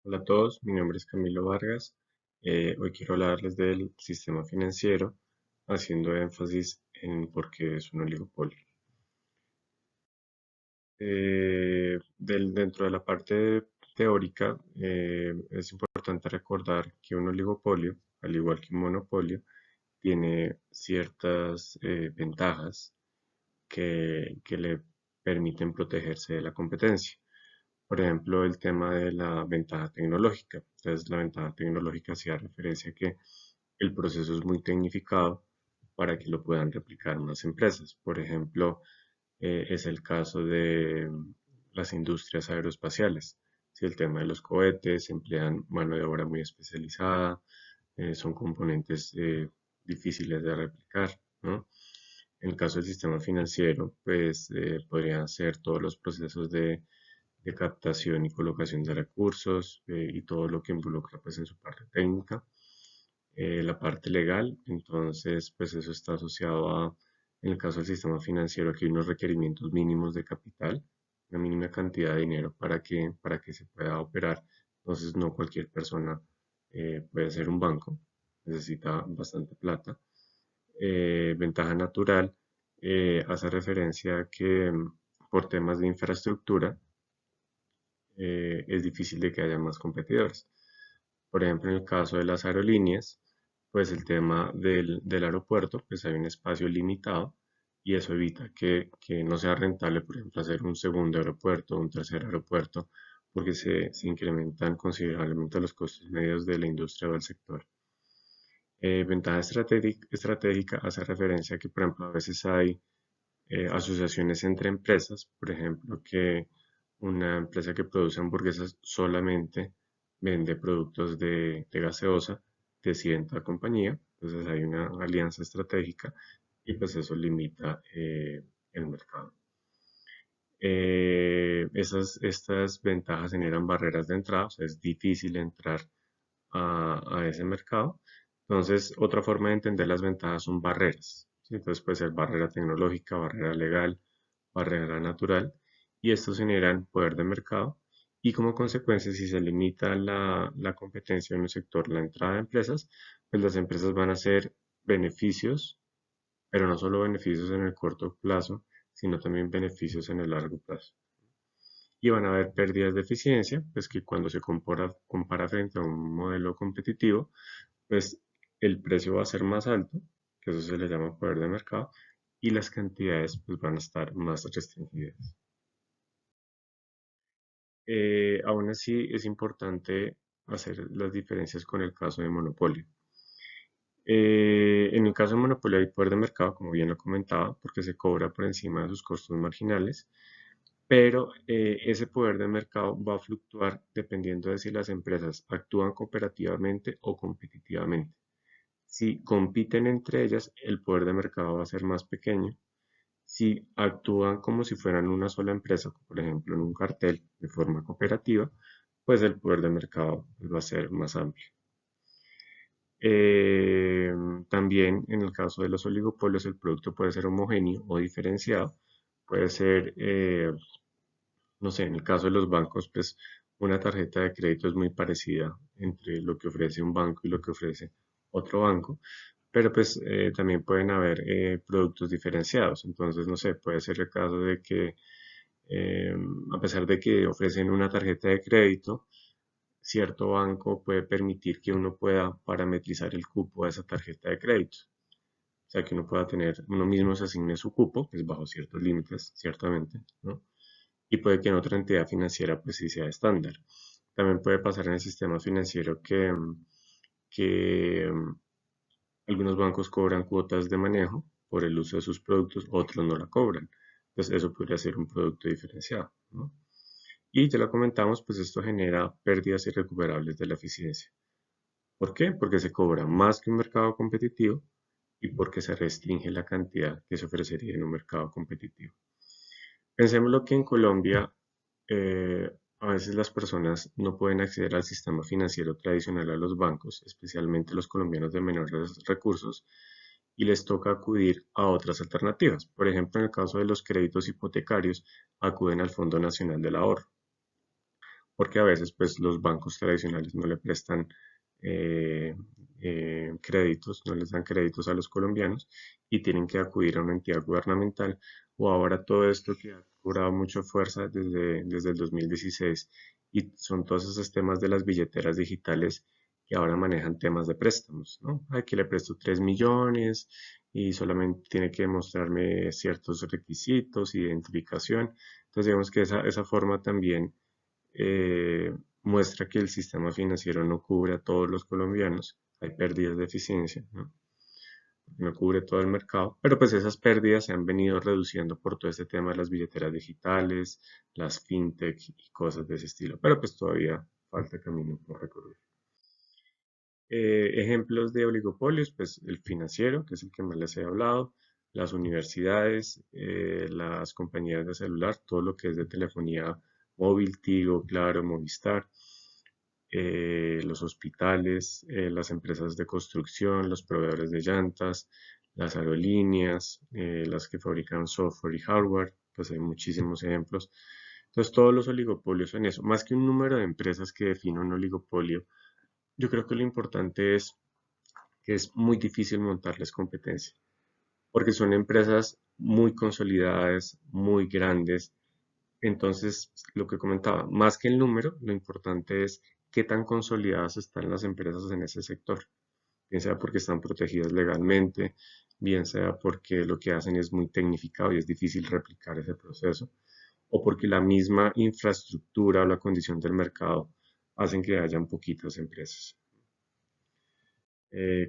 Hola a todos, mi nombre es Camilo Vargas. Hoy quiero hablarles del sistema financiero, haciendo énfasis en por qué es un oligopolio. Dentro de la parte teórica, es importante recordar que un oligopolio, al igual que un monopolio, tiene ciertas ventajas que le permiten protegerse de la competencia. Por ejemplo, el tema de la ventaja tecnológica. Entonces, la ventaja tecnológica hacía referencia a que el proceso es muy tecnificado para que lo puedan replicar más empresas. Por ejemplo, es el caso de las industrias aeroespaciales. Si el tema de los cohetes emplean mano de obra muy especializada, son componentes difíciles de replicar, ¿no? En el caso del sistema financiero, pues podrían ser todos los procesos de captación y colocación de recursos y todo lo que involucra pues en su parte técnica. La parte legal, entonces pues eso está asociado a, en el caso del sistema financiero, aquí hay unos requerimientos mínimos de capital, una mínima cantidad de dinero para que se pueda operar. Entonces no cualquier persona puede ser un banco, necesita bastante plata. Ventaja natural hace referencia a que por temas de infraestructura, es difícil de que haya más competidores. Por ejemplo, en el caso de las aerolíneas, pues el tema del aeropuerto, pues hay un espacio limitado y eso evita que no sea rentable, por ejemplo, hacer un segundo aeropuerto o un tercer aeropuerto, porque se incrementan considerablemente los costos medios de la industria o del sector. Ventaja estratégica hace referencia a que, por ejemplo, a veces hay asociaciones entre empresas, por ejemplo, que una empresa que produce hamburguesas solamente vende productos de gaseosa de cierta compañía, entonces hay una alianza estratégica y pues eso limita el mercado. Estas ventajas generan barreras de entrada, o sea, es difícil entrar a ese mercado. Entonces, otra forma de entender las ventajas son barreras, ¿sí? Entonces puede ser barrera tecnológica, barrera legal, barrera natural, y estos generan poder de mercado. Y como consecuencia, si se limita la competencia en un sector, la entrada de empresas, pues las empresas van a hacer beneficios, pero no solo beneficios en el corto plazo, sino también beneficios en el largo plazo. Y van a haber pérdidas de eficiencia, pues que cuando se compara frente a un modelo competitivo, pues el precio va a ser más alto, que eso se le llama poder de mercado, y las cantidades pues van a estar más restringidas. Aún así es importante hacer las diferencias con el caso de monopolio. En el caso de monopolio hay poder de mercado, como bien lo comentaba, porque se cobra por encima de sus costos marginales, pero ese poder de mercado va a fluctuar dependiendo de si las empresas actúan cooperativamente o competitivamente. Si compiten entre ellas, el poder de mercado va a ser más pequeño. Si actúan como si fueran una sola empresa, por ejemplo en un cartel de forma cooperativa, pues el poder de mercado va a ser más amplio. Eh, También en el caso de los oligopolios, el producto puede ser homogéneo o diferenciado. Puede ser, no sé, en el caso de los bancos, pues una tarjeta de crédito es muy parecida entre lo que ofrece un banco y lo que ofrece otro banco, pero pues también pueden haber productos diferenciados. Entonces, no sé, puede ser el caso de que eh, a pesar de que ofrecen una tarjeta de crédito, cierto banco puede permitir que uno pueda parametrizar el cupo de esa tarjeta de crédito. O sea, que uno pueda tener, uno mismo se asigne su cupo, pues bajo ciertos límites, ciertamente, ¿no? Y puede que en otra entidad financiera pues sí sea estándar. También puede pasar en el sistema financiero que algunos bancos cobran cuotas de manejo por el uso de sus productos, otros no la cobran. Entonces eso podría ser un producto diferenciado, ¿no? Y ya lo comentamos, pues esto genera pérdidas irrecuperables de la eficiencia. ¿Por qué? Porque se cobra más que un mercado competitivo y porque se restringe la cantidad que se ofrecería en un mercado competitivo. Pensémoslo que en Colombia a veces las personas no pueden acceder al sistema financiero tradicional a los bancos, especialmente los colombianos de menores recursos, y les toca acudir a otras alternativas. Por ejemplo, en el caso de los créditos hipotecarios, acuden al Fondo Nacional del Ahorro. porque a veces pues los bancos tradicionales no le prestan eh, créditos, no les dan créditos a los colombianos y tienen que acudir a una entidad gubernamental o ahora todo esto que ha cobrado mucha fuerza desde el 2016 y son todos esos temas de las billeteras digitales que ahora manejan temas de préstamos, ¿no? Aquí le presto 3 millones y solamente tiene que mostrarme ciertos requisitos, identificación. Entonces, digamos que esa forma también muestra que el sistema financiero no cubre a todos los colombianos. Hay pérdidas de eficiencia, ¿no? No cubre todo el mercado, pero pues esas pérdidas se han venido reduciendo por todo este tema de las billeteras digitales, las fintech y cosas de ese estilo, pero pues todavía falta camino por recorrer. Ejemplos de oligopolios, pues el financiero, que es el que más les he hablado, las universidades, las compañías de celular, todo lo que es de telefonía móvil, Tigo, Claro, Movistar, los hospitales, las empresas de construcción, los proveedores de llantas, las aerolíneas, las que fabrican software y hardware, pues hay muchísimos ejemplos. Entonces todos los oligopolios son eso, más que un número de empresas que define un oligopolio, yo creo que lo importante es que es muy difícil montarles competencia, porque son empresas muy consolidadas, muy grandes. Entonces, lo que comentaba, más que el número, lo importante es qué tan consolidadas están las empresas en ese sector, bien sea porque están protegidas legalmente, bien sea porque lo que hacen es muy tecnificado y es difícil replicar ese proceso, o porque la misma infraestructura o la condición del mercado hacen que hayan poquitas empresas.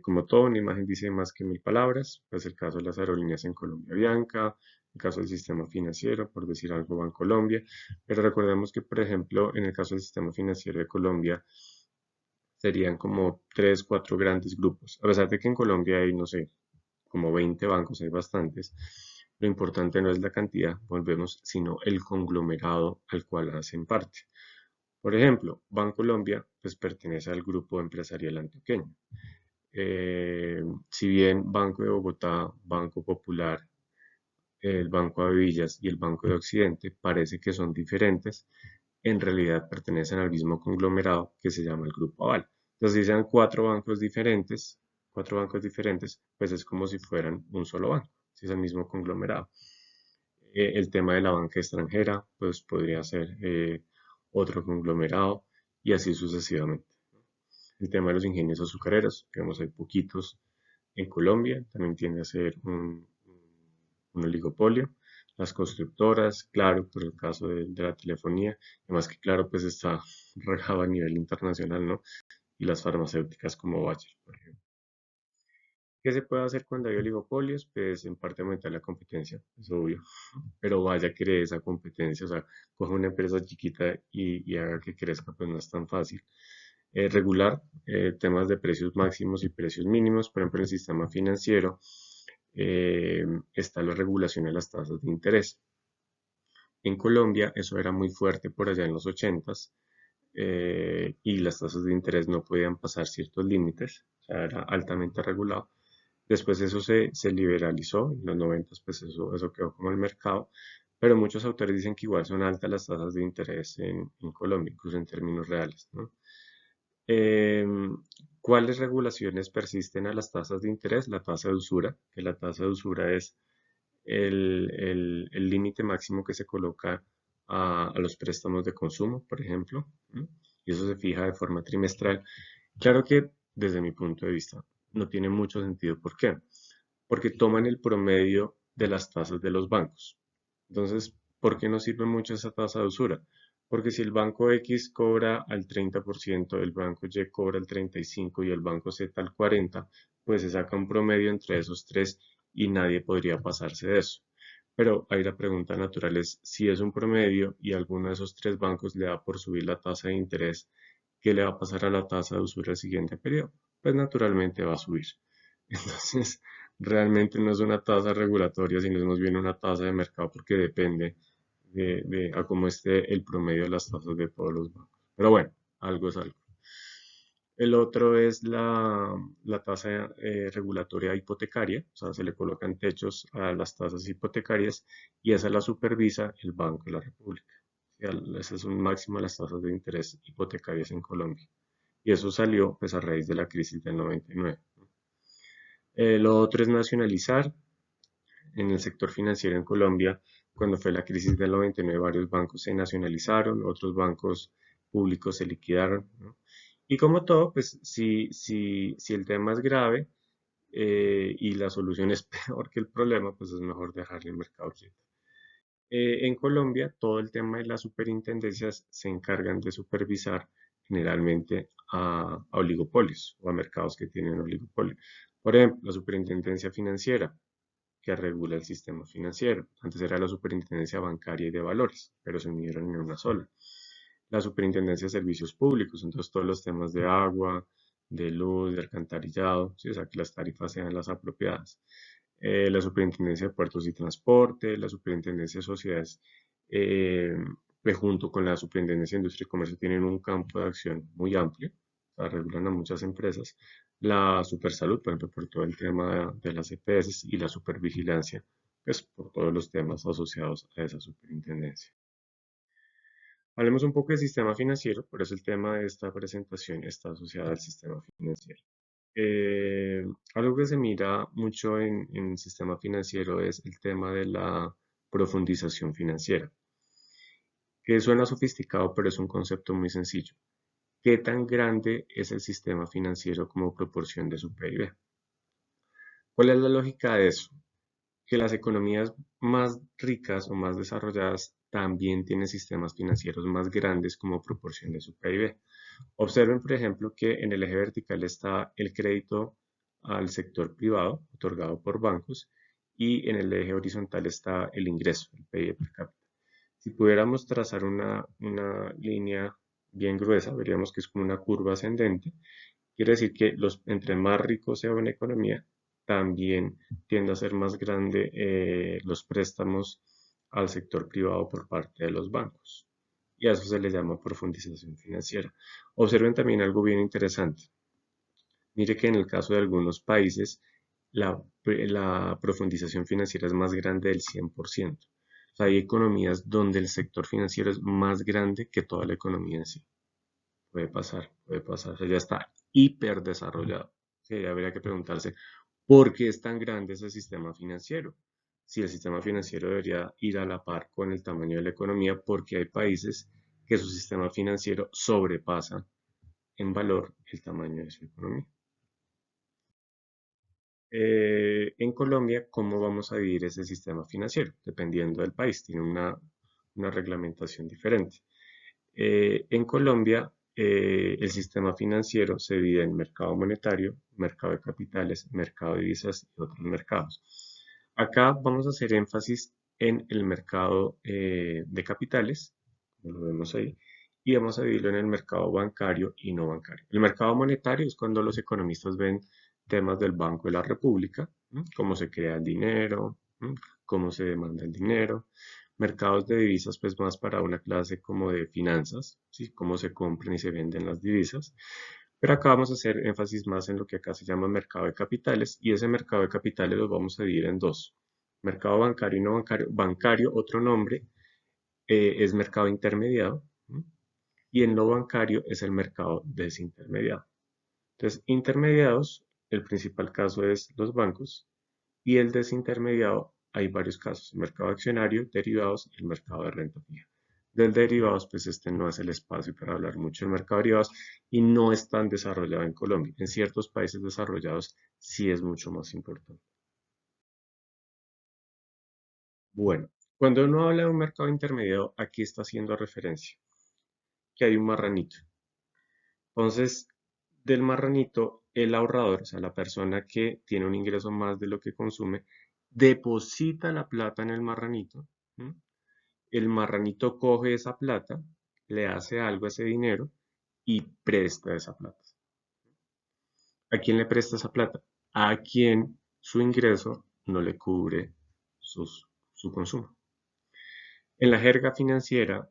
Como todo, una imagen dice más que mil palabras, pues el caso de las aerolíneas en Colombia Bianca, el caso del sistema financiero, por decir algo, Bancolombia, pero recordemos que, por ejemplo, en el caso del sistema financiero de Colombia, serían como tres, cuatro grandes grupos. A pesar de que en Colombia hay, no sé, como 20 bancos, hay bastantes, lo importante no es la cantidad, volvemos, sino el conglomerado al cual hacen parte. Por ejemplo, Bancolombia, pues pertenece al grupo empresarial antioqueño. Si bien Banco de Bogotá, Banco Popular, el Banco de Villas y el Banco de Occidente parece que son diferentes, en realidad pertenecen al mismo conglomerado que se llama el Grupo Aval. Entonces, si sean cuatro bancos diferentes, pues es como si fueran un solo banco, si es el mismo conglomerado. El tema de la banca extranjera, pues podría ser otro conglomerado y así sucesivamente. El tema de los ingenios azucareros, digamos, hay poquitos en Colombia, también tiende a ser un oligopolio. Las constructoras, claro, por el caso de la telefonía, además que claro, pues está regado a nivel internacional, ¿no? Y las farmacéuticas como Bayer, por ejemplo. ¿Qué se puede hacer cuando hay oligopolios? Pues en parte aumentar la competencia, es obvio, pero vaya que cree esa competencia, o sea, coge una empresa chiquita y haga que crezca, pues no es tan fácil. Regular temas de precios máximos y precios mínimos, por ejemplo, en el sistema financiero está la regulación de las tasas de interés. En Colombia eso era muy fuerte por allá en los 80s y las tasas de interés no podían pasar ciertos límites, o sea, era altamente regulado. Después eso se liberalizó, en los 90 pues eso quedó como el mercado, pero muchos autores dicen que igual son altas las tasas de interés en Colombia, incluso en términos reales, ¿no? ¿Cuáles regulaciones persisten a las tasas de interés? La tasa de usura, que la tasa de usura es el límite máximo que se coloca a los préstamos de consumo, por ejemplo, ¿no? Y eso se fija de forma trimestral. Claro que desde mi punto de vista no tiene mucho sentido. ¿Por qué? Porque toman el promedio de las tasas de los bancos. Entonces, ¿por qué no sirve mucho esa tasa de usura? Porque si el banco X cobra al 30%, el banco Y cobra el 35% y el banco Z al 40%, pues se saca un promedio entre esos tres y nadie podría pasarse de eso. Pero ahí la pregunta natural es, si es un promedio y alguno de esos tres bancos le da por subir la tasa de interés, ¿qué le va a pasar a la tasa de usura el siguiente periodo? Pues naturalmente va a subir. Entonces, realmente no es una tasa regulatoria, sino es más bien una tasa de mercado porque depende de a cómo esté el promedio de las tasas de todos los bancos. Pero bueno, algo es algo. El otro es la tasa regulatoria hipotecaria, o sea, se le colocan techos a las tasas hipotecarias y esa la supervisa el Banco de la República. Ese es un máximo de las tasas de interés hipotecarias en Colombia. Y eso salió pues a raíz de la crisis del 99. Lo otro es nacionalizar. En el sector financiero en Colombia, cuando fue la crisis del 99, varios bancos se nacionalizaron, otros bancos públicos se liquidaron, ¿no? Y como todo, pues si el tema es grave y la solución es peor que el problema, pues es mejor dejarle el mercado quieto. En Colombia, todo el tema de las superintendencias se encargan de supervisar generalmente a oligopolios o a mercados que tienen oligopolio. Por ejemplo, la superintendencia financiera, que regula el sistema financiero. Antes era la Superintendencia Bancaria y de Valores, pero se unieron en una sola. La Superintendencia de Servicios Públicos, entonces todos los temas de agua, de luz, de alcantarillado, ¿sí? O sea, que las tarifas sean las apropiadas. La Superintendencia de Puertos y Transporte, la Superintendencia de Sociedades, junto con la Superintendencia de Industria y Comercio, tienen un campo de acción muy amplio, o sea, regulan a muchas empresas. La Supersalud, por ejemplo, por todo el tema de las EPS y la supervigilancia, pues por todos los temas asociados a esa superintendencia. Hablemos un poco del sistema financiero, por eso el tema de esta presentación está asociado al sistema financiero. Eh, Algo que se mira mucho en el sistema financiero es el tema de la profundización financiera, que suena sofisticado, pero es un concepto muy sencillo. ¿Qué tan grande es el sistema financiero como proporción de su PIB? ¿Cuál es la lógica de eso? Que las economías más ricas o más desarrolladas también tienen sistemas financieros más grandes como proporción de su PIB. Observen, por ejemplo, que en el eje vertical está el crédito al sector privado otorgado por bancos y en el eje horizontal está el ingreso, el PIB per cápita. Si pudiéramos trazar una línea bien gruesa, veríamos que es como una curva ascendente. Quiere decir que entre más rico sea una economía, también tiende a ser más grande los préstamos al sector privado por parte de los bancos. Y a eso se le llama profundización financiera. Observen también algo bien interesante. Mire que en el caso de algunos países, la profundización financiera es más grande del 100%. O sea, hay economías donde el sector financiero es más grande que toda la economía en sí. Puede pasar, puede pasar. O sea, ya está hiper desarrollado. Sí, habría que preguntarse, ¿por qué es tan grande ese sistema financiero? Si el sistema financiero debería ir a la par con el tamaño de la economía, porque hay países que su sistema financiero sobrepasa en valor el tamaño de su economía. En Colombia, ¿cómo vamos a dividir ese sistema financiero? Dependiendo del país, tiene una reglamentación diferente. En Colombia, el sistema financiero se divide en mercado monetario, mercado de capitales, mercado de divisas y otros mercados. Acá vamos a hacer énfasis en el mercado de capitales, como lo vemos ahí, y vamos a dividirlo en el mercado bancario y no bancario. El mercado monetario es cuando los economistas ven temas del Banco de la República, ¿no? Cómo se crea el dinero, ¿no? Cómo se demanda el dinero. Mercados de divisas, pues más para una clase como de finanzas, ¿sí? Cómo se compran y se venden las divisas. Pero acá vamos a hacer énfasis más en lo que acá se llama mercado de capitales y ese mercado de capitales lo vamos a dividir en dos. Mercado bancario y no bancario. Bancario, otro nombre, es mercado intermediado, ¿no? Y en lo bancario es el mercado desintermediado. Entonces, intermediados, el principal caso es los bancos y el desintermediado hay varios casos, el mercado accionario, derivados y el mercado de renta fija. Del derivados, pues este no es el espacio para hablar mucho del mercado de derivados y no es tan desarrollado en Colombia. En ciertos países desarrollados sí es mucho más importante. Bueno, cuando uno habla de un mercado intermediado, aquí está haciendo referencia que hay un marranito. Entonces, del marranito, el ahorrador, o sea, la persona que tiene un ingreso más de lo que consume, deposita la plata en el marranito. ¿Sí? El marranito coge esa plata, le hace algo a ese dinero y presta esa plata. ¿A quién le presta esa plata? A quien su ingreso no le cubre su consumo. En la jerga financiera,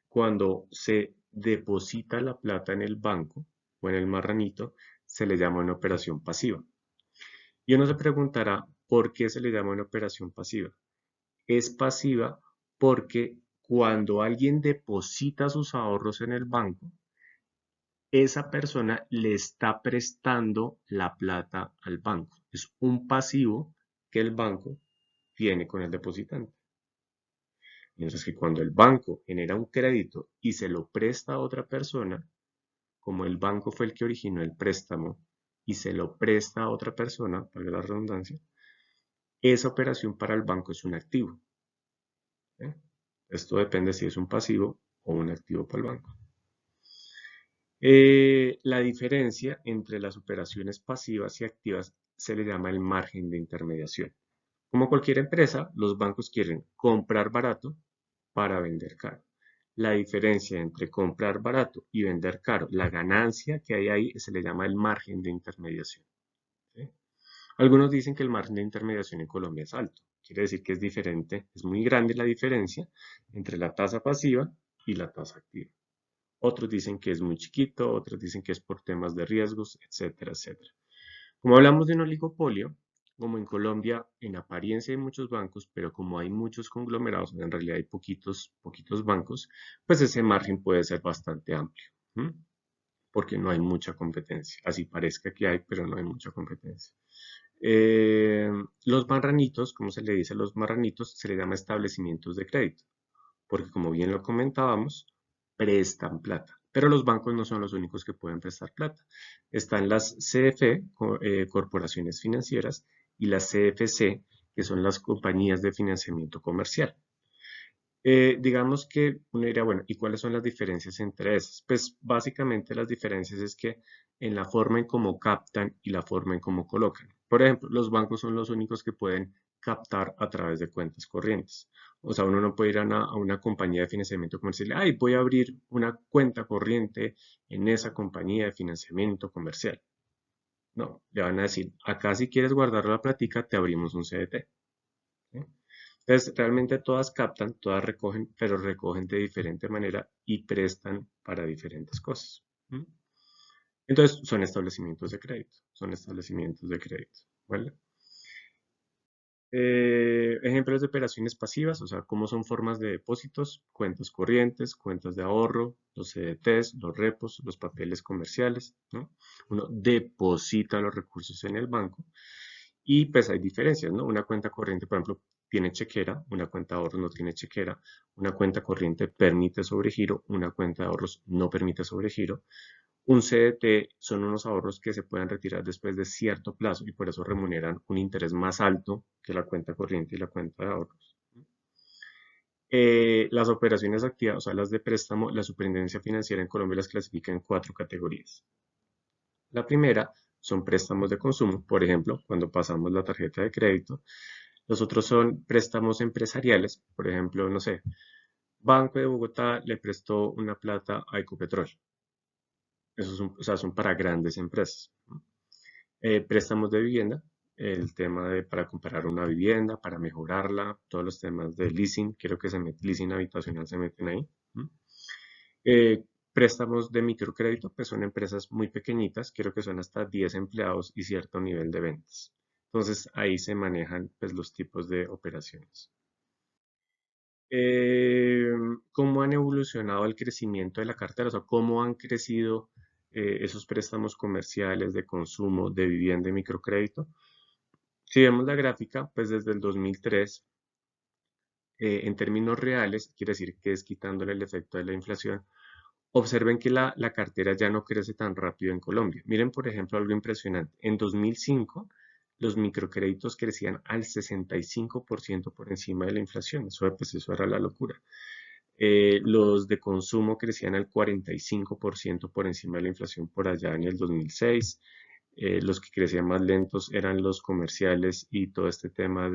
cuando se deposita la plata en el banco o en el marranito, se le llama una operación pasiva. Y uno se preguntará, ¿por qué se le llama una operación pasiva? Es pasiva porque cuando alguien deposita sus ahorros en el banco, esa persona le está prestando la plata al banco. Es un pasivo que el banco tiene con el depositante. Mientras que cuando el banco genera un crédito y se lo presta a otra persona, como el banco fue el que originó el préstamo y se lo presta a otra persona, valga la redundancia, esa operación para el banco es un activo. ¿Eh? Esto depende si es un pasivo o un activo para el banco. La diferencia entre las operaciones pasivas y activas se le llama el margen de intermediación. Como cualquier empresa, los bancos quieren comprar barato para vender caro. La diferencia entre comprar barato y vender caro, la ganancia que hay ahí se le llama el margen de intermediación. ¿Sí? Algunos dicen que el margen de intermediación en Colombia es alto. Quiere decir que es diferente, es muy grande la diferencia entre la tasa pasiva y la tasa activa. Otros dicen que es muy chiquito, otros dicen que es por temas de riesgos, etcétera, etcétera. Como hablamos de un oligopolio, como en Colombia en apariencia hay muchos bancos, pero como hay muchos conglomerados, en realidad hay poquitos bancos, pues ese margen puede ser bastante amplio, ¿m? Porque no hay mucha competencia. Así parezca que hay, pero no hay mucha competencia. Eh, los marranitos, como se le dice a los marranitos, se le llama establecimientos de crédito, porque como bien lo comentábamos, prestan plata. Pero los bancos no son los únicos que pueden prestar plata. Están las CFE, corporaciones financieras, y las CFC, que son las compañías de financiamiento comercial. Digamos que uno diría, bueno, ¿y cuáles son las diferencias entre esas? Pues básicamente las diferencias es que en la forma en cómo captan y la forma en cómo colocan. Por ejemplo, los bancos son los únicos que pueden captar a través de cuentas corrientes. O sea, uno no puede ir a una compañía de financiamiento comercial y, ay, voy a abrir una cuenta corriente en esa compañía de financiamiento comercial. No, le van a decir, acá si quieres guardar la platica, te abrimos un CDT. ¿Sí? Entonces, realmente todas captan, todas recogen, pero recogen de diferente manera y prestan para diferentes cosas. ¿Mm? Entonces, son establecimientos de crédito, son establecimientos de crédito, ¿vale? Ejemplos de operaciones pasivas, o sea, cómo son formas de depósitos, cuentas corrientes, cuentas de ahorro, los CDTs, los repos, los papeles comerciales, ¿no? Uno deposita los recursos en el banco y pues hay diferencias, ¿no? Una cuenta corriente, por ejemplo, tiene chequera, una cuenta de ahorros no tiene chequera, una cuenta corriente permite sobregiro, una cuenta de ahorros no permite sobregiro. Un CDT son unos ahorros que se pueden retirar después de cierto plazo y por eso remuneran un interés más alto que la cuenta corriente y la cuenta de ahorros. Las operaciones activas, o sea, las de préstamo, la Superintendencia Financiera en Colombia las clasifica en 4 categorías. La primera son préstamos de consumo, por ejemplo, cuando pasamos la tarjeta de crédito. Los otros son préstamos empresariales, por ejemplo, no sé, Banco de Bogotá le prestó una plata a Ecopetrol. Esos son, o sea, son para grandes empresas. Préstamos de vivienda, el tema de para comprar una vivienda, para mejorarla, todos los temas de leasing, creo que leasing habitacional se meten ahí. Préstamos de microcrédito, pues son empresas muy pequeñitas, creo que son hasta 10 empleados y cierto nivel de ventas. Entonces ahí se manejan pues, los tipos de operaciones. Eh, ¿Cómo han evolucionado el crecimiento de la cartera? O sea, ¿cómo han crecido esos préstamos comerciales de consumo, de vivienda y microcrédito? Si vemos la gráfica, pues desde el 2003, en términos reales, quiere decir que es quitándole el efecto de la inflación, observen que la cartera ya no crece tan rápido en Colombia. Miren, por ejemplo, algo impresionante. En 2005, los microcréditos crecían al 65% por encima de la inflación. Eso, pues, eso era la locura. Los de consumo crecían al 45% por encima de la inflación por allá en el 2006. Los que crecían más lentos eran los comerciales y todo este tema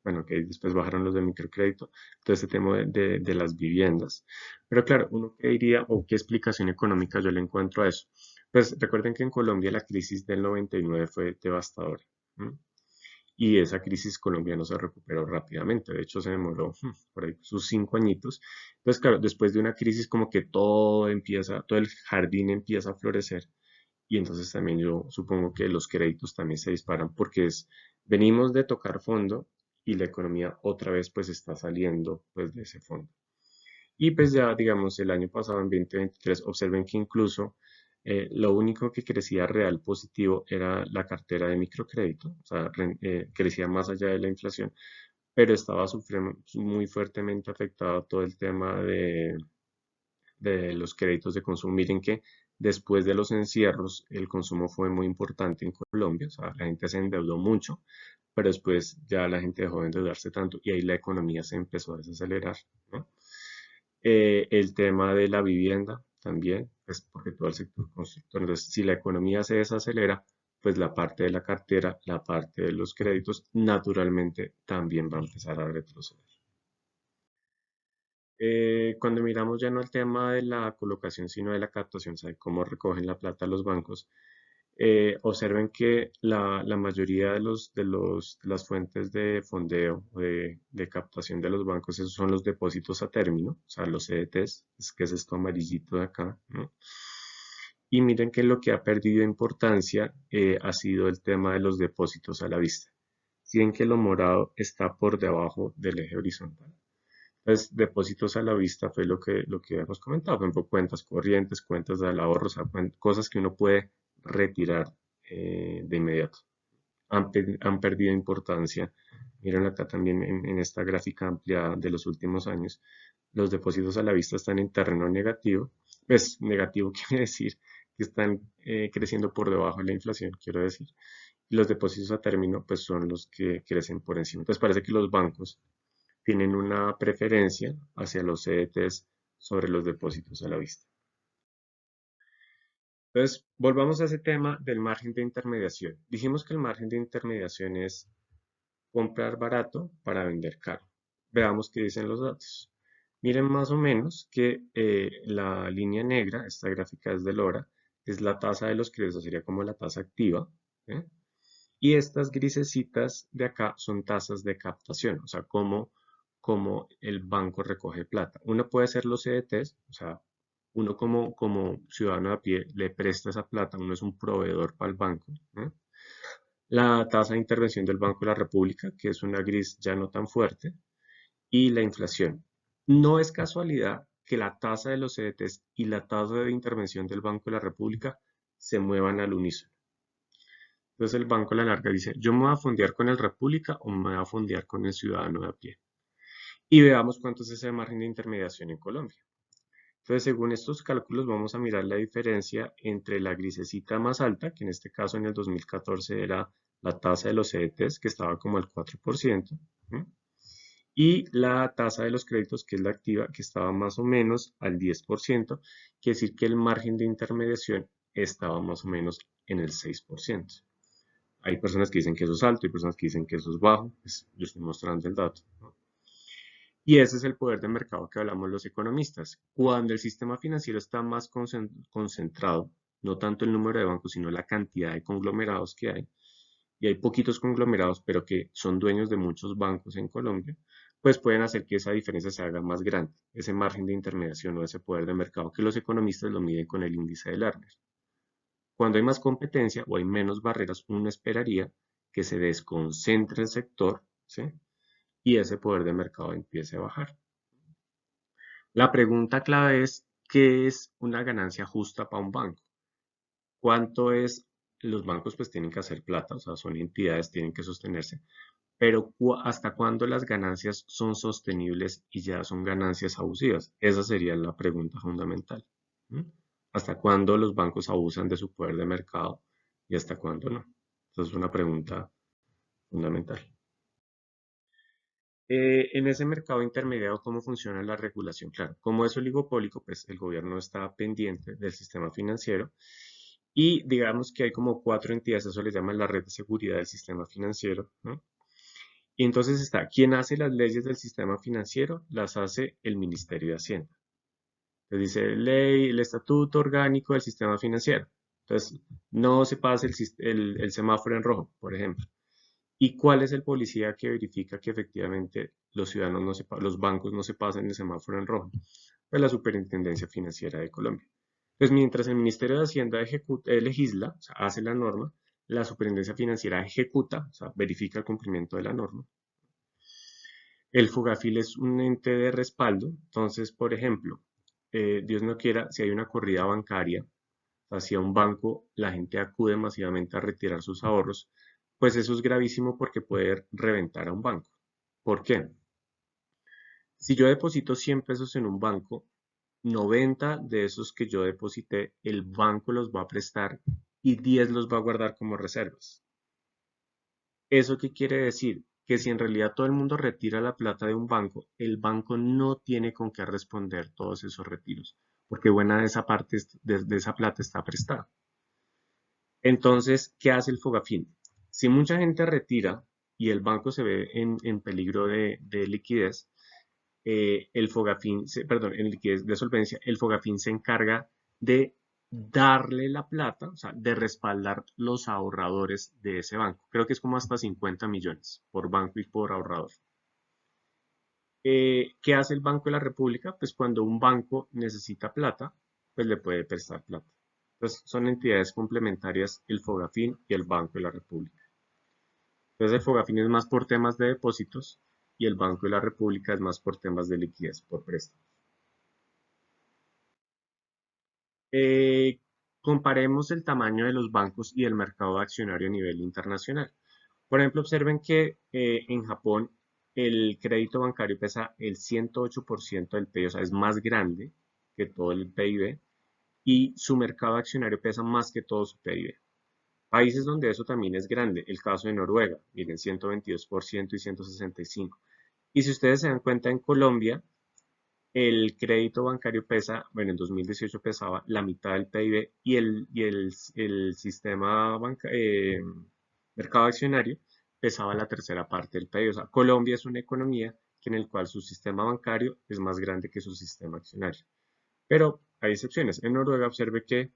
bueno, que después bajaron los de microcrédito, todo este tema de las viviendas. Pero claro, uno que diría, o qué explicación económica yo le encuentro a eso. Pues recuerden que en Colombia la crisis del 99 fue devastadora. ¿M? Y esa crisis colombiana se recuperó rápidamente. De hecho, se demoró por ahí sus 5 añitos. Entonces, claro, después de una crisis como que todo empieza, todo el jardín empieza a florecer y entonces también yo supongo que los créditos también se disparan porque venimos de tocar fondo y la economía otra vez pues está saliendo pues de ese fondo. Y pues ya digamos el año pasado en 2023 observen que incluso lo único que crecía real positivo era la cartera de microcrédito, o sea, crecía más allá de la inflación, pero estaba sufriendo muy fuertemente afectado todo el tema de los créditos de consumo. Miren que después de los encierros el consumo fue muy importante en Colombia, o sea, la gente se endeudó mucho, pero después ya la gente dejó de endeudarse tanto y ahí la economía se empezó a desacelerar, ¿no? El tema de la vivienda también, pues porque todo el sector constructor. Entonces, si la economía se desacelera, pues la parte de la cartera, la parte de los créditos, naturalmente también va a empezar a retroceder. Cuando miramos ya no el tema de la colocación, sino de la captación, ¿sabe cómo recogen la plata los bancos? Observen que la mayoría de las fuentes de fondeo, de captación de los bancos, esos son los depósitos a término, o sea, los CDTs, es que es esto amarillito de acá, ¿no? Y miren que lo que ha perdido importancia ha sido el tema de los depósitos a la vista. Si ven que lo morado está por debajo del eje horizontal. Entonces, depósitos a la vista fue lo que hemos comentado, por ejemplo, cuentas corrientes, cuentas de ahorro, o sea, cosas que uno puede retirar de inmediato. Han perdido importancia. Miren acá también en esta gráfica amplia de los últimos años, los depósitos a la vista están en terreno negativo. Pues negativo quiere decir que están creciendo por debajo de la inflación, quiero decir. Y los depósitos a término, pues son los que crecen por encima. Entonces parece que los bancos tienen una preferencia hacia los CDTs sobre los depósitos a la vista. Entonces, volvamos a ese tema del margen de intermediación. Dijimos que el margen de intermediación es comprar barato para vender caro. Veamos qué dicen los datos. Miren más o menos que la línea negra, esta gráfica es del hora, es la tasa de los créditos, sería como la tasa activa, ¿eh? Y estas grisecitas de acá son tasas de captación, o sea, cómo el banco recoge plata. Uno puede ser los CDTs, o sea, uno como ciudadano de a pie le presta esa plata, uno es un proveedor para el banco, ¿no? La tasa de intervención del Banco de la República, que es una gris ya no tan fuerte, y la inflación. No es casualidad que la tasa de los CDTs y la tasa de intervención del Banco de la República se muevan al unísono. Entonces el banco a la larga dice, yo me voy a fondear con el República o me voy a fondear con el ciudadano de a pie. Y veamos cuánto es ese margen de intermediación en Colombia. Entonces, según estos cálculos, vamos a mirar la diferencia entre la grisecita más alta, que en este caso en el 2014 era la tasa de los CDTs, que estaba como al 4%, ¿sí? Y la tasa de los créditos, que es la activa, que estaba más o menos al 10%, quiere decir que el margen de intermediación estaba más o menos en el 6%. Hay personas que dicen que eso es alto, hay personas que dicen que eso es bajo, pues yo estoy mostrando el dato, ¿no? Y ese es el poder de mercado que hablamos los economistas. Cuando el sistema financiero está más concentrado, no tanto el número de bancos, sino la cantidad de conglomerados que hay, y hay poquitos conglomerados, pero que son dueños de muchos bancos en Colombia, pues pueden hacer que esa diferencia se haga más grande, ese margen de intermediación o ese poder de mercado que los economistas lo miden con el índice de Larner. Cuando hay más competencia o hay menos barreras, uno esperaría que se desconcentre el sector, ¿sí? Y ese poder de mercado empiece a bajar. La pregunta clave es, ¿qué es una ganancia justa para un banco? ¿Cuánto es? Los bancos pues tienen que hacer plata, o sea, son entidades, tienen que sostenerse, pero ¿hasta cuándo las ganancias son sostenibles y ya son ganancias abusivas? Esa sería la pregunta fundamental. ¿Mm? ¿Hasta cuándo los bancos abusan de su poder de mercado y hasta cuándo no? Esa es una pregunta fundamental. En ese mercado intermediario, ¿cómo funciona la regulación? Claro, como es oligopólico, pues el gobierno está pendiente del sistema financiero y digamos que hay como cuatro entidades, eso le llaman la red de seguridad del sistema financiero, ¿no? Y entonces está, ¿quién hace las leyes del sistema financiero? Las hace el Ministerio de Hacienda. Entonces dice, ley, el estatuto orgánico del sistema financiero. Entonces, no se pasa el semáforo en rojo, por ejemplo. ¿Y cuál es el policía que verifica que efectivamente los ciudadanos no se, los bancos no se pasen el semáforo en rojo? Pues la Superintendencia Financiera de Colombia. Pues mientras el Ministerio de Hacienda legisla, o sea, hace la norma, la Superintendencia Financiera ejecuta, o sea, verifica el cumplimiento de la norma. El Fogafil es un ente de respaldo. Entonces, por ejemplo, Dios no quiera, si hay una corrida bancaria hacia un banco, la gente acude masivamente a retirar sus ahorros, pues eso es gravísimo porque puede reventar a un banco. ¿Por qué? Si yo deposito 100 pesos en un banco, 90 de esos que yo deposité, el banco los va a prestar y 10 los va a guardar como reservas. ¿Eso qué quiere decir? Que si en realidad todo el mundo retira la plata de un banco, el banco no tiene con qué responder todos esos retiros, porque buena de esa parte de esa plata está prestada. Entonces, ¿qué hace el Fogafín? Si mucha gente retira y el banco se ve en peligro de liquidez, el Fogafín, perdón, en liquidez de solvencia, el Fogafín se encarga de darle la plata, o sea, de respaldar los ahorradores de ese banco. Creo que es como hasta 50 millones por banco y por ahorrador. ¿Qué hace el Banco de la República? Pues cuando un banco necesita plata, pues le puede prestar plata. Entonces, son entidades complementarias el Fogafín y el Banco de la República. Entonces, el Fogafín es más por temas de depósitos y el Banco de la República es más por temas de liquidez, por préstamos. Eh, Comparemos el tamaño de los bancos y el mercado accionario a nivel internacional. Por ejemplo, observen que en Japón el crédito bancario pesa el 108% del PIB, o sea, es más grande que todo el PIB y su mercado accionario pesa más que todo su PIB. Países donde eso también es grande, el caso de Noruega, miren, 122% y 165%. Y si ustedes se dan cuenta, en Colombia el crédito bancario pesa, bueno, en 2018 pesaba la mitad del PIB y el sistema mercado accionario pesaba la tercera parte del PIB. O sea, Colombia es una economía en el cual su sistema bancario es más grande que su sistema accionario. Pero hay excepciones. En Noruega observe que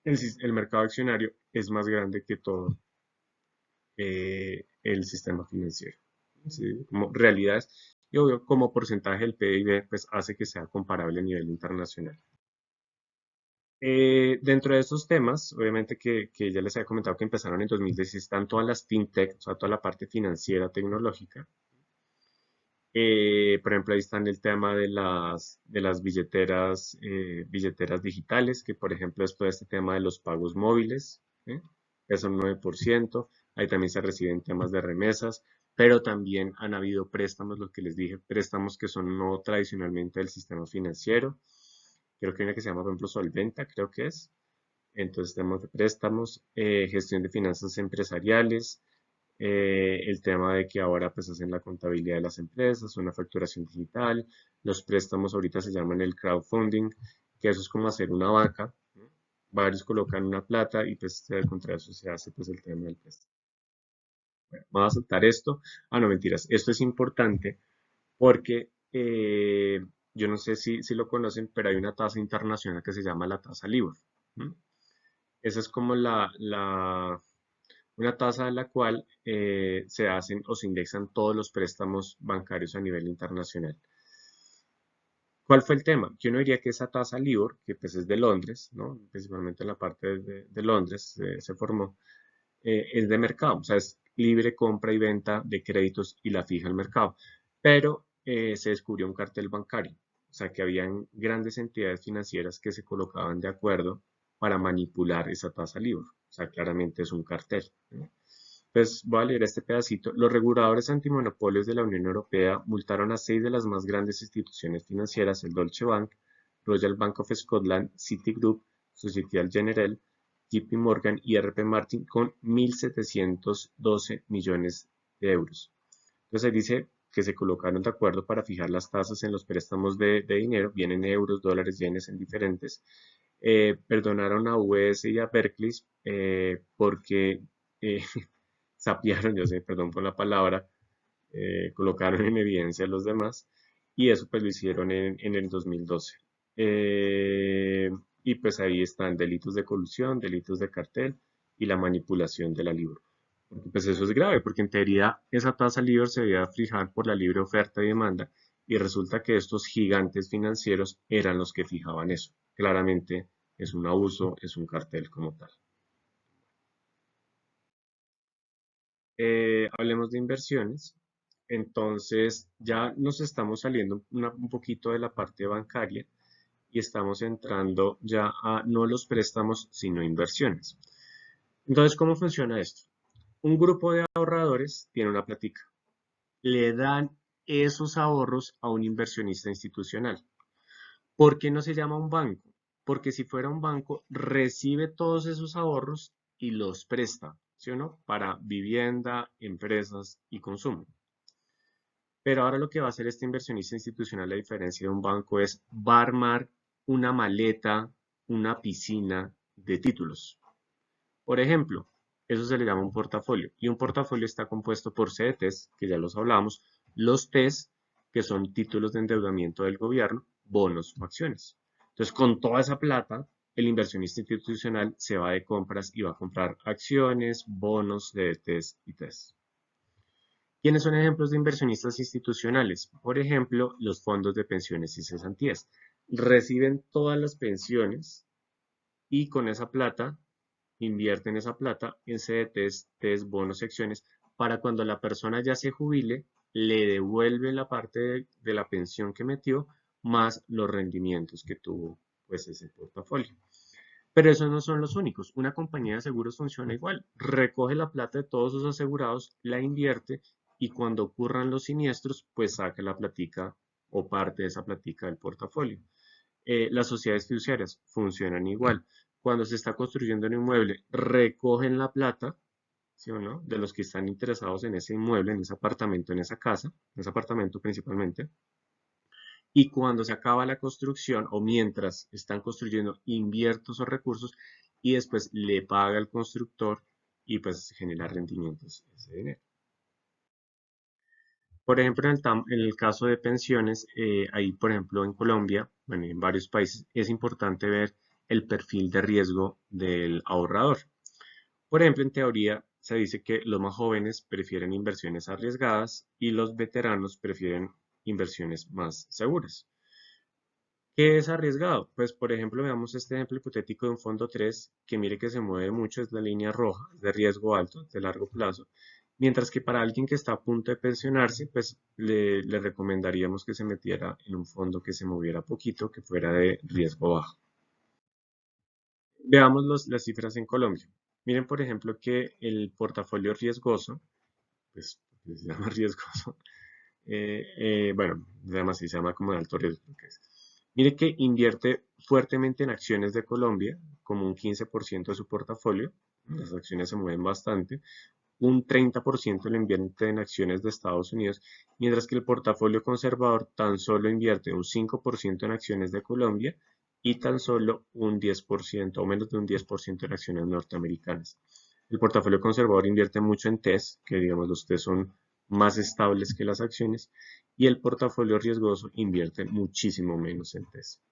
el mercado accionario es más grande que todo el sistema financiero. ¿Sí? Como realidades y obvio como porcentaje del PIB pues hace que sea comparable a nivel internacional. Dentro de estos temas, obviamente que ya les había comentado que empezaron en 2016, están todas las fintech, o sea, toda la parte financiera tecnológica. Por ejemplo, ahí están el tema de las billeteras digitales, que por ejemplo es todo este tema de los pagos móviles, ¿eh? Es un 9%. Ahí también se reciben temas de remesas, pero también han habido préstamos, lo que les dije, préstamos que son no tradicionalmente del sistema financiero. Creo que hay una que se llama, por ejemplo, Solventa, creo que es. Entonces, temas de préstamos, gestión de finanzas empresariales, el tema de que ahora pues hacen la contabilidad de las empresas, una facturación digital, los préstamos ahorita se llaman el crowdfunding, que eso es como hacer una vaca, ¿no? Varios colocan una plata y pues contra eso se hace pues el tema del préstamo. Bueno, vamos a saltar esto. Ah, no, mentiras. Esto es importante porque yo no sé si lo conocen, pero hay una tasa internacional que se llama la tasa LIBOR. ¿No? Esa es como una tasa en la cual se hacen o se indexan todos los préstamos bancarios a nivel internacional. ¿Cuál fue el tema? Que uno diría que esa tasa LIBOR, que pues es de Londres, ¿no? Principalmente en la parte de Londres se formó, es de mercado, o sea, es libre compra y venta de créditos y la fija el mercado. Pero se descubrió un cartel bancario, o sea, que habían grandes entidades financieras que se colocaban de acuerdo para manipular esa tasa LIBOR. O sea, claramente es un cartel, ¿no? Pues voy a leer este pedacito. Los reguladores antimonopolios de la Unión Europea multaron a 6 de las más grandes instituciones financieras, el Deutsche Bank, Royal Bank of Scotland, Citigroup, Société Générale, JP Morgan y RP Martin con 1.712 millones de euros. Entonces ahí dice que se colocaron de acuerdo para fijar las tasas en los préstamos de dinero, vienen euros, dólares, yenes en diferentes. Perdonaron a UBS y a Berkeley porque eh, sapearon, yo sé, perdón por la palabra, colocaron en evidencia a los demás y eso pues lo hicieron en el 2012. Eh, y pues ahí están delitos de colusión, delitos de cartel y la manipulación de la LIBOR. Porque pues eso es grave, porque en teoría esa tasa LIBOR se debía fijar por la libre oferta y demanda y resulta que estos gigantes financieros eran los que fijaban eso. Claramente es un abuso, es un cartel como tal. Hablemos de inversiones. Entonces ya nos estamos saliendo un poquito de la parte bancaria y estamos entrando ya a no los préstamos, sino inversiones. Entonces, ¿cómo funciona esto? Un grupo de ahorradores tiene una plática. Le dan esos ahorros a un inversionista institucional. ¿Por qué no se llama un banco? Porque si fuera un banco, recibe todos esos ahorros y los presta, ¿sí o no? Para vivienda, empresas y consumo. Pero ahora lo que va a hacer este inversionista institucional, a diferencia de un banco, es va a armar una maleta, una piscina de títulos. Por ejemplo, eso se le llama un portafolio. Y un portafolio está compuesto por CDTs, que ya los hablamos, los TES, que son títulos de endeudamiento del gobierno, bonos o acciones. Entonces, con toda esa plata, el inversionista institucional se va de compras y va a comprar acciones, bonos, CDTs y TES. ¿Quiénes son ejemplos de inversionistas institucionales? Por ejemplo, los fondos de pensiones y cesantías. Reciben todas las pensiones y con esa plata invierten esa plata en CDTs, TES, bonos y acciones para cuando la persona ya se jubile, le devuelve la parte de la pensión que metió más los rendimientos que tuvo pues ese portafolio. Pero esos no son los únicos. Una compañía de seguros funciona igual. Recoge la plata de todos sus asegurados, la invierte y cuando ocurran los siniestros, pues saca la platica o parte de esa platica del portafolio. Las sociedades fiduciarias funcionan igual. Cuando se está construyendo un inmueble, recogen la plata, ¿sí o no? De los que están interesados en ese inmueble, en ese apartamento, en esa casa, en ese apartamento principalmente. Y cuando se acaba la construcción o mientras están construyendo, invierte esos recursos y después le paga al constructor y pues genera rendimientos ese dinero. Por ejemplo, en el caso de pensiones, ahí, por ejemplo, en Colombia, bueno, y en varios países, es importante ver el perfil de riesgo del ahorrador. Por ejemplo, en teoría, se dice que los más jóvenes prefieren inversiones arriesgadas y los veteranos prefieren inversiones más seguras. ¿Qué es arriesgado? Pues, por ejemplo, veamos este ejemplo hipotético de un fondo 3 que mire que se mueve mucho, es la línea roja, es de riesgo alto, de largo plazo. Mientras que para alguien que está a punto de pensionarse, pues le recomendaríamos que se metiera en un fondo que se moviera poquito, que fuera de riesgo bajo. Veamos las cifras en Colombia. Miren, por ejemplo, que el portafolio riesgoso, pues se llama riesgoso, bueno, además se llama como de alto riesgo. Mire que invierte fuertemente en acciones de Colombia, como un 15% de su portafolio. Las acciones se mueven bastante. Un 30% lo invierte en acciones de Estados Unidos, mientras que el portafolio conservador tan solo invierte un 5% en acciones de Colombia y tan solo un 10% o menos de un 10% en acciones norteamericanas. El portafolio conservador invierte mucho en TES, que digamos los TES son más estables que las acciones, y el portafolio riesgoso invierte muchísimo menos en TES.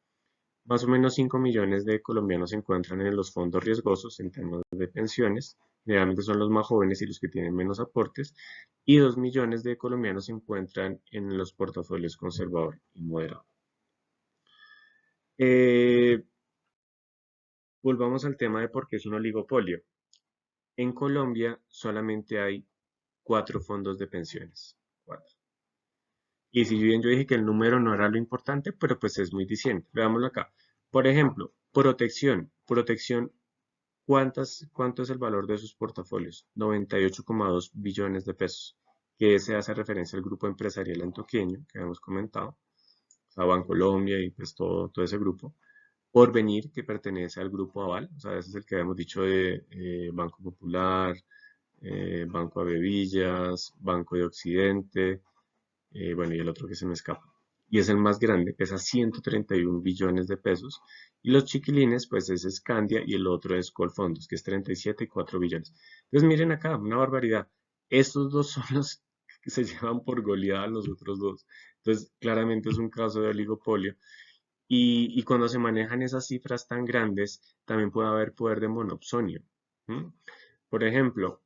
Más o menos 5 millones de colombianos se encuentran en los fondos riesgosos en temas de pensiones, generalmente son los más jóvenes y los que tienen menos aportes, y 2 millones de colombianos se encuentran en los portafolios conservador y moderado. Eh, Volvamos al tema de por qué es un oligopolio. En Colombia solamente hay 4 fondos de pensiones. 4. Y si bien yo dije que el número no era lo importante, pero pues es muy diciente. Veámoslo acá. Por ejemplo, protección. Protección, ¿cuánto es el valor de sus portafolios? 98,2 billones de pesos. Que se hace referencia al grupo empresarial antioqueño que hemos comentado, a Bancolombia y pues todo ese grupo. Porvenir, que pertenece al grupo Aval, o sea, ese es el que habíamos dicho de Banco Popular, Banco Avevillas, Banco de Occidente, bueno, y el otro que se me escapa. Y es el más grande, pesa 131 billones de pesos. Y los chiquilines, pues es Scandia y el otro es Colfondos, que es 37 y 4 billones. Entonces miren acá, una barbaridad. Estos dos son los que se llevan por goleada a los otros dos. Entonces, claramente es un caso de oligopolio. Y cuando se manejan esas cifras tan grandes, también puede haber poder de monopsonio. ¿Mm? Por ejemplo,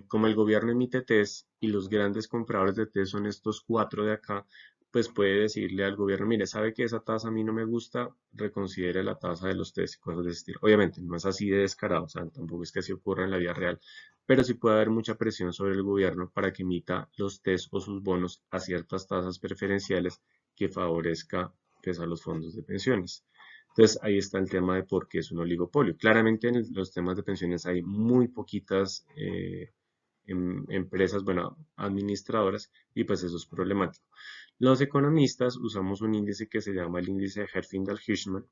como el gobierno emite TES y los grandes compradores de TES son estos 4 de acá, pues puede decirle al gobierno, mire, sabe que esa tasa a mí no me gusta, reconsidere la tasa de los test y cosas de ese estilo. Obviamente, no es así de descarado, o sea, tampoco es que así ocurra en la vida real, pero sí puede haber mucha presión sobre el gobierno para que emita los test o sus bonos a ciertas tasas preferenciales que favorezca pues, a los fondos de pensiones. Entonces, ahí está el tema de por qué es un oligopolio. Claramente, en los temas de pensiones hay muy poquitas empresas, bueno, administradoras, y pues eso es problemático. Los economistas usamos un índice que se llama el índice de Herfindahl-Hirschman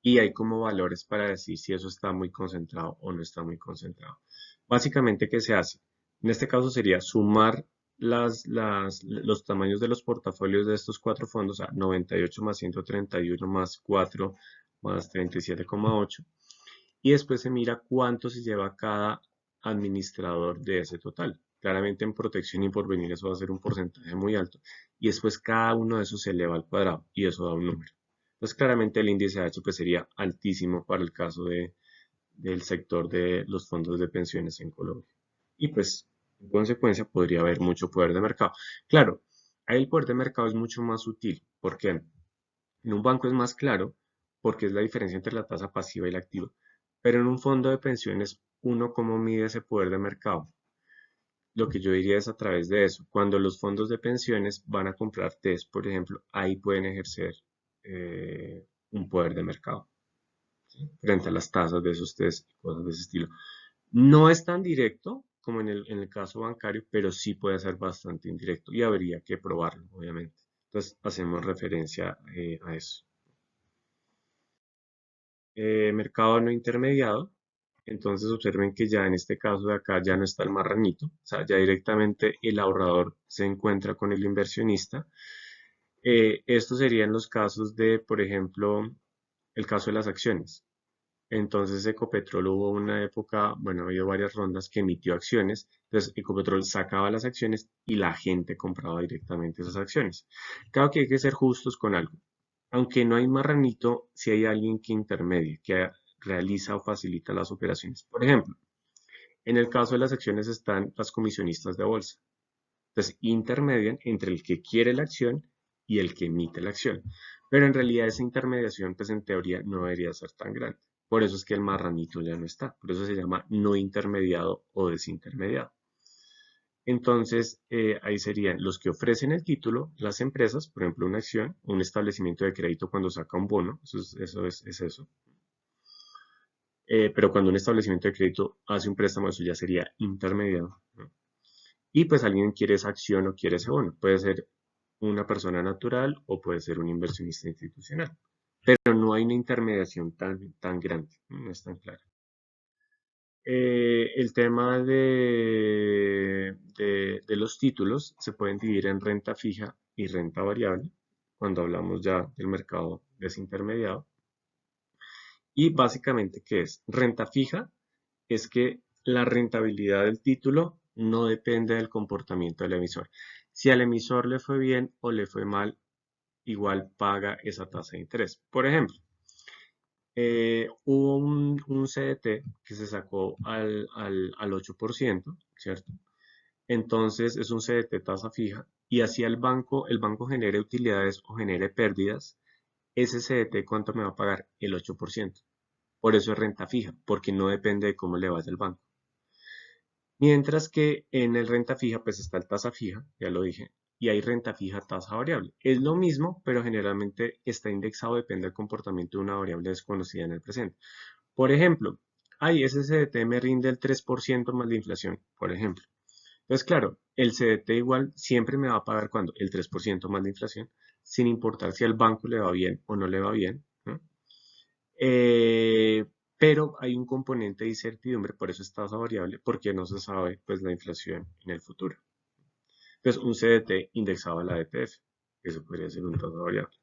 y hay como valores para decir si eso está muy concentrado o no está muy concentrado. Básicamente, ¿qué se hace? En este caso sería sumar los tamaños de los portafolios de estos cuatro fondos a 98 más 131 más 4 más 37,8 y después se mira cuánto se lleva cada administrador de ese total. Claramente en protección y porvenir eso va a ser un porcentaje muy alto y después cada uno de esos se eleva al cuadrado y eso da un número. Entonces claramente el índice H pues, sería altísimo para el caso del sector de los fondos de pensiones en Colombia. Y pues en consecuencia podría haber mucho poder de mercado. Claro, ahí el poder de mercado es mucho más sutil. ¿Por qué? En un banco es más claro porque es la diferencia entre la tasa pasiva y la activa. Pero en un fondo de pensiones, uno cómo mide ese poder de mercado. Lo que yo diría es a través de eso. Cuando los fondos de pensiones van a comprar TES, por ejemplo, ahí pueden ejercer un poder de mercado, ¿sí? Frente a las tasas de esos TES y cosas de ese estilo. No es tan directo como en el caso bancario, pero sí puede ser bastante indirecto y habría que probarlo, obviamente. Entonces, hacemos referencia a eso. Mercado no intermediado. Entonces observen que ya en este caso de acá ya no está el marranito, o sea, ya directamente el ahorrador se encuentra con el inversionista. Estos serían los casos de, por ejemplo, el caso de las acciones. Entonces Ecopetrol hubo una época, bueno, ha habido varias rondas que emitió acciones, entonces Ecopetrol sacaba las acciones y la gente compraba directamente esas acciones. Claro que hay que ser justos con algo. Aunque no hay marranito, si hay alguien que intermedie, que realiza o facilita las operaciones. Por ejemplo, en el caso de las acciones están las comisionistas de bolsa. Entonces, intermedian entre el que quiere la acción y el que emite la acción. Pero en realidad esa intermediación, pues en teoría no debería ser tan grande. Por eso es que el marranito ya no está. Por eso se llama no intermediado o desintermediado. Entonces, ahí serían los que ofrecen el título, las empresas, por ejemplo, una acción, un establecimiento de crédito cuando saca un bono, es eso. Pero cuando un establecimiento de crédito hace un préstamo, eso ya sería intermediado, ¿no? Y pues alguien quiere esa acción o quiere ese bono. Puede ser una persona natural o puede ser un inversionista institucional. Pero no hay una intermediación tan grande, no es tan clara. El tema de los títulos se pueden dividir en renta fija y renta variable, cuando hablamos ya del mercado desintermediado. Y básicamente, ¿qué es? Renta fija es que la rentabilidad del título no depende del comportamiento del emisor. Si al emisor le fue bien o le fue mal, igual paga esa tasa de interés. Por ejemplo, hubo un CDT que se sacó al 8%, ¿cierto? Entonces es un CDT tasa fija y así el banco genere utilidades o genere pérdidas, ese CDT ¿cuánto me va a pagar? El 8%. Por eso es renta fija, porque no depende de cómo le vaya el banco. Mientras que en el renta fija pues está el tasa fija, ya lo dije, y hay renta fija tasa variable. Es lo mismo, pero generalmente está indexado, depende del comportamiento de una variable desconocida en el presente. Por ejemplo, ese CDT me rinde el 3% más la inflación, por ejemplo. Entonces, claro, el CDT igual siempre me va a pagar cuando el 3% más la inflación, sin importar si al banco le va bien o no le va bien, ¿no? Pero hay un componente de incertidumbre, por eso es tasa variable, porque no se sabe pues, la inflación en el futuro. Entonces, un CDT indexado a la ETF, eso podría ser un tasa variable.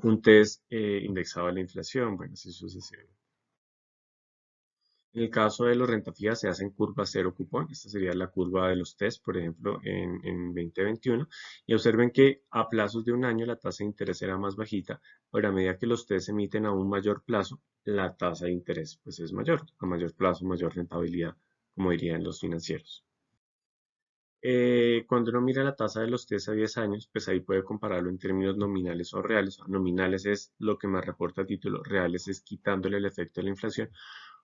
Un test indexado a la inflación, bueno, así sucesivamente. En el caso de los renta fija se hacen curvas cero cupón. Esta sería la curva de los test, por ejemplo, en 2021. Y observen que a plazos de un año la tasa de interés era más bajita, pero a medida que los test se emiten a un mayor plazo, la tasa de interés pues, es mayor. A mayor plazo, mayor rentabilidad, como dirían los financieros. Cuando uno mira la tasa de los TES a 10 años, pues ahí puede compararlo en términos nominales o reales. Nominales es lo que más reporta el título, reales es quitándole el efecto de la inflación.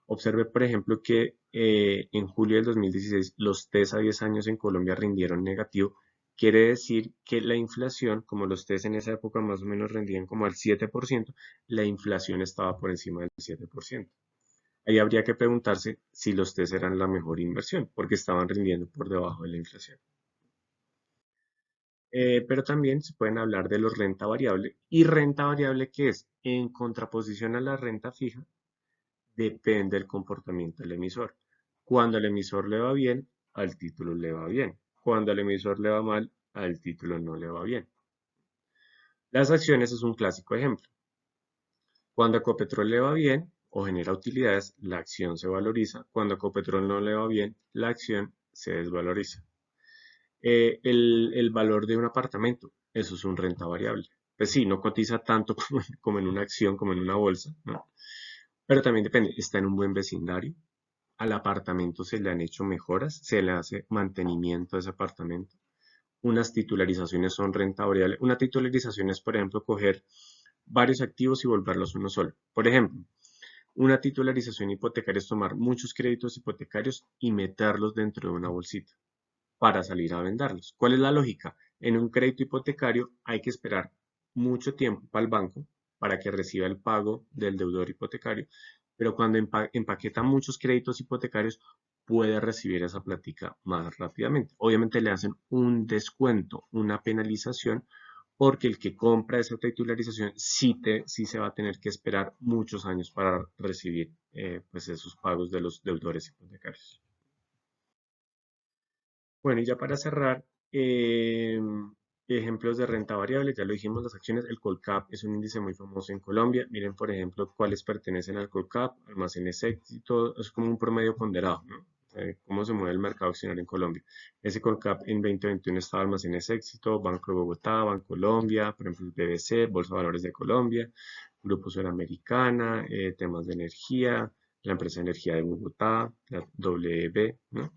Observe, por ejemplo, que en julio del 2016 los TES a 10 años en Colombia rindieron negativo. Quiere decir que la inflación, como los TES en esa época más o menos rendían como al 7%, la inflación estaba por encima del 7%. Ahí habría que preguntarse si los TES eran la mejor inversión, porque estaban rindiendo por debajo de la inflación. Pero también se pueden hablar de los renta variable. ¿Y renta variable qué es? En contraposición a la renta fija, depende del comportamiento del emisor. Cuando al emisor le va bien, al título le va bien. Cuando al emisor le va mal, al título no le va bien. Las acciones es un clásico ejemplo. Cuando a Ecopetrol le va bien o genera utilidades, la acción se valoriza. Cuando a Ecopetrol no le va bien, la acción se desvaloriza. El valor de un apartamento, eso es un renta variable. Pues sí, no cotiza tanto como en una acción, como en una bolsa, ¿no? Pero también depende, está en un buen vecindario, al apartamento se le han hecho mejoras, se le hace mantenimiento a ese apartamento. Unas titularizaciones son renta variable. Una titularización es, por ejemplo, coger varios activos y volverlos uno solo. Por ejemplo, una titularización hipotecaria es tomar muchos créditos hipotecarios y meterlos dentro de una bolsita para salir a venderlos. ¿Cuál es la lógica? En un crédito hipotecario hay que esperar mucho tiempo para el banco para que reciba el pago del deudor hipotecario, pero cuando empaqueta muchos créditos hipotecarios puede recibir esa plática más rápidamente. Obviamente le hacen un descuento, una penalización, porque el que compra esa titularización sí se va a tener que esperar muchos años para recibir pues esos pagos de los deudores hipotecarios. Bueno, y ya para cerrar, ejemplos de renta variable, ya lo dijimos, las acciones, el Colcap es un índice muy famoso en Colombia. Miren, por ejemplo, cuáles pertenecen al Colcap, Almacenes Éxito, es como un promedio ponderado, ¿no? Cómo se mueve el mercado accionario en Colombia. Ese Colcap en 2021 estaba Almacenes Éxito, Banco de Bogotá, Bancolombia, por ejemplo, el BBC, Bolsa de Valores de Colombia, Grupo Suramericana, temas de energía, la empresa de energía de Bogotá, la WB, ¿no?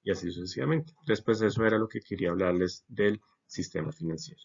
Y así sucesivamente. Después de eso era lo que quería hablarles del sistema financiero.